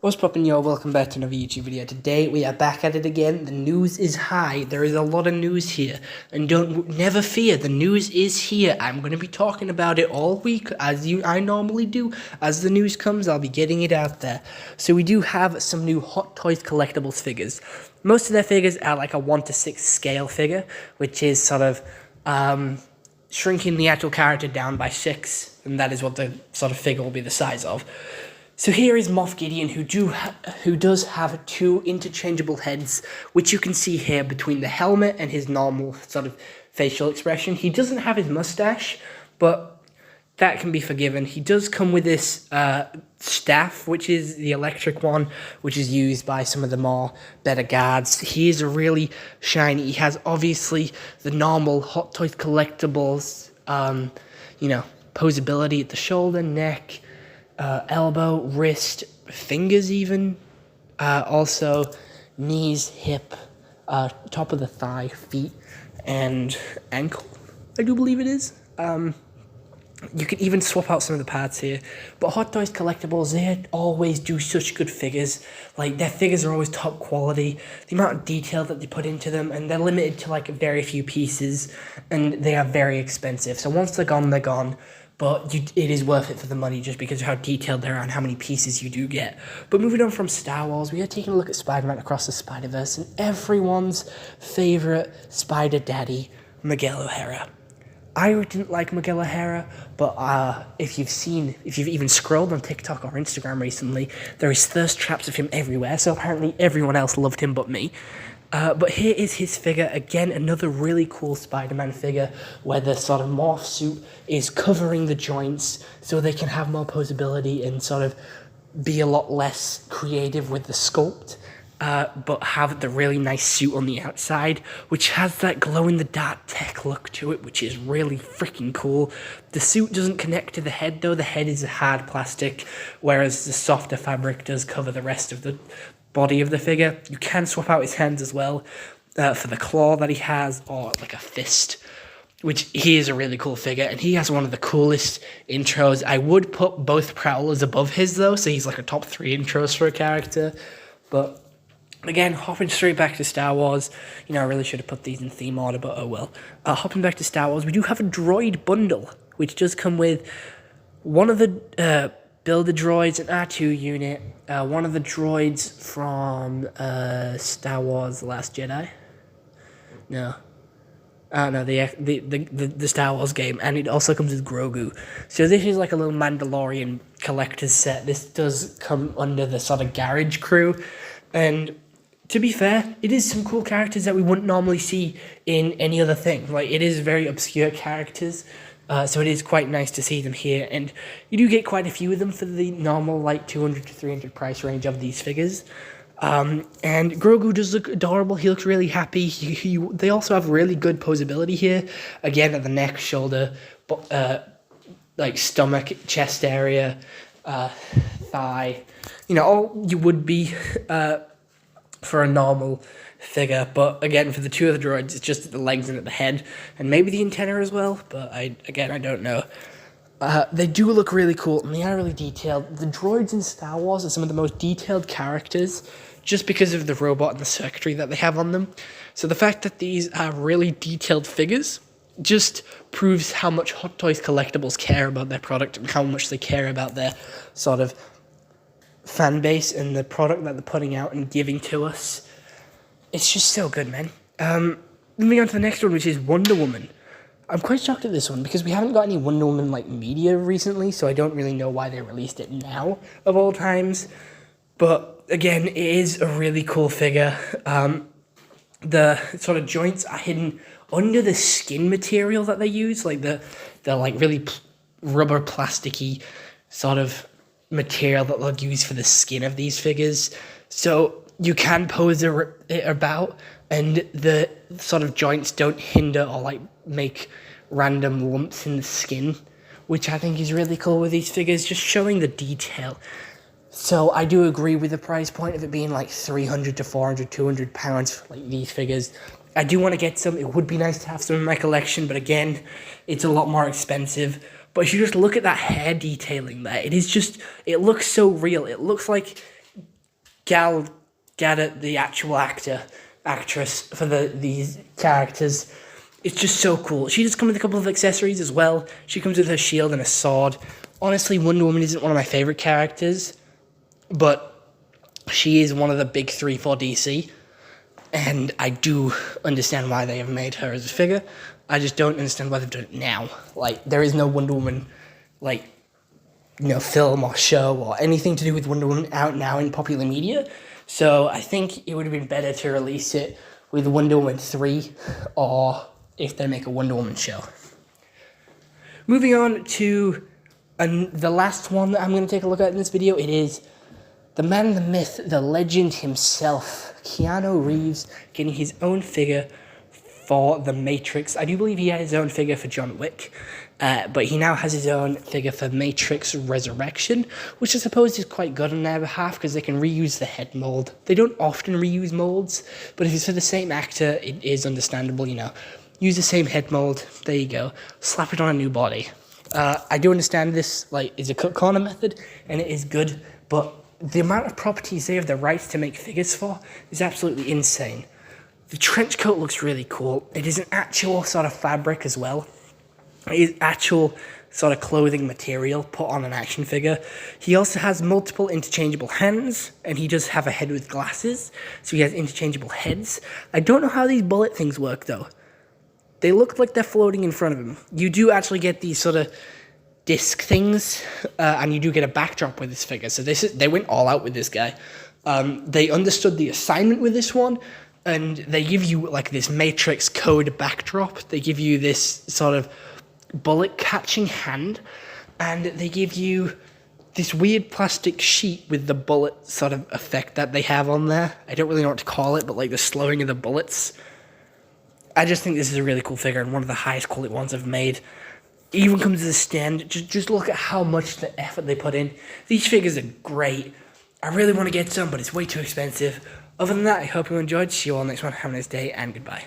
What's poppin', yo? Welcome back to another YouTube video. Today we are back at it again. The news is high. There is a lot of news here, and never fear. The news is here. I'm going to be talking about it all week, I normally do. As the news comes, I'll be getting it out there. So we do have some new Hot Toys Collectibles figures. Most of their figures are like a 1:6 scale figure, which is sort of shrinking the actual character down by 6, and that is what the sort of figure will be the size of. So here is Moff Gideon, who does have two interchangeable heads, which you can see here between the helmet and his normal sort of facial expression. He doesn't have his mustache, but that can be forgiven. He does come with this staff, which is the electric one, which is used by some of the more better guards. He is really shiny. He has obviously the normal Hot Toys Collectibles, posability at the shoulder, neck, elbow, wrist, fingers even, also knees, hip, top of the thigh, feet, and ankle, I do believe it is. You can even swap out some of the parts here, but Hot Toys Collectibles, they always do such good figures. Like, their figures are always top quality, the amount of detail that they put into them, and they're limited to like very few pieces, and they are very expensive, so once they're gone, they're gone. But it is worth it for the money just because of how detailed they are and how many pieces you do get. But moving on from Star Wars, we are taking a look at Spider-Man Across the Spider-Verse and everyone's favourite Spider Daddy, Miguel O'Hara. I didn't like Miguel O'Hara, but if you've even scrolled on TikTok or Instagram recently, there is thirst traps of him everywhere, so apparently everyone else loved him but me. But here is his figure, again, another really cool Spider-Man figure, where the sort of morph suit is covering the joints so they can have more posability and sort of be a lot less creative with the sculpt, but have the really nice suit on the outside, which has that glow-in-the-dark tech look to it, which is really freaking cool. The suit doesn't connect to the head, though. The head is a hard plastic, whereas the softer fabric does cover the rest of the body of the figure. You can swap out his hands as well for the claw that he has, or like a fist, which he is a really cool figure, and he has one of the coolest intros. I would put both Prowlers above his, though, so he's like a top 3 intros for a character. But again, hopping straight back to Star Wars, I really should have put these in theme order, but oh well. Hopping back to Star Wars, we do have a droid bundle, which does come with one of the Builder droids, an R2 unit, one of the droids from Star Wars: The Last Jedi. No, the Star Wars game, and it also comes with Grogu. So this is like a little Mandalorian collector's set. This does come under the sort of garage crew, and to be fair, it is some cool characters that we wouldn't normally see in any other thing. Like, it is very obscure characters. So it is quite nice to see them here, and you do get quite a few of them for the normal, like, 200 to 300 price range of these figures. And Grogu does look adorable. He looks really happy. They also have really good posability here. Again, at the neck, shoulder, like stomach, chest area, thigh. All you would be for a normal figure, but again, for the two of the droids, it's just at the legs and at the head, and maybe the antenna as well, but I don't know. They do look really cool, and they are really detailed. The droids in Star Wars are some of the most detailed characters, just because of the robot and the circuitry that they have on them. So the fact that these are really detailed figures just proves how much Hot Toys Collectibles care about their product, and how much they care about their sort of fan base and the product that they're putting out and giving to us. It's just so good, man. Moving on to the next one, which is Wonder Woman. I'm quite shocked at this one, because we haven't got any Wonder Woman, media recently, so I don't really know why they released it now, of all times. But, again, it is a really cool figure. The sort of joints are hidden under the skin material that they use, like the really rubber plasticky sort of material that they'll use for the skin of these figures. So you can pose it about, and the sort of joints don't hinder or make random lumps in the skin, which I think is really cool with these figures, just showing the detail. So I do agree with the price point of it being like 300 to 400, 200 pounds for these figures. I do want to get some. It would be nice to have some in my collection, but again, it's a lot more expensive. But if you just look at that hair detailing there, it looks so real. It looks like Gal Gadot, the actual actress for these characters. It's just so cool. She does come with a couple of accessories as well. She comes with her shield and a sword. Honestly, Wonder Woman isn't one of my favorite characters, but she is one of the big three for DC. And I do understand why they have made her as a figure. I just don't understand why they've done it now. Like, there is no Wonder Woman, like, film or show or anything to do with Wonder Woman out now in popular media. So I think it would have been better to release it with Wonder Woman 3, or if they make a Wonder Woman show. Moving on to the last one that I'm going to take a look at in this video, it is the man, the myth, the legend himself, Keanu Reeves, getting his own figure for The Matrix. I do believe he had his own figure for John Wick, but he now has his own figure for Matrix Resurrection, which I suppose is quite good on their behalf because they can reuse the head mold. They don't often reuse molds, but if it's for the same actor, it is understandable, Use the same head mold, there you go, slap it on a new body. I do understand this is a cut corner method, and it is good, but the amount of properties they have the rights to make figures for is absolutely insane. The trench coat looks really cool. It is an actual sort of fabric as well. It is actual sort of clothing material put on an action figure. He also has multiple interchangeable hands, and he does have a head with glasses, so he has interchangeable heads. I don't know how these bullet things work, though. They look like they're floating in front of him. You do actually get these sort of disc things, and you do get a backdrop with this figure. So they went all out with this guy. They understood the assignment with this one, and they give you like this Matrix code backdrop. They give you this sort of bullet catching hand, and they give you this weird plastic sheet with the bullet sort of effect that they have on there. I don't really know what to call it, but like the slowing of the bullets. I just think this is a really cool figure and one of the highest quality ones I've made. It even comes as a stand. Just look at how much the effort they put in. These figures are great. I really want to get some, but it's way too expensive. Other than that, I hope you enjoyed. See you all next one. Have a nice day, and goodbye.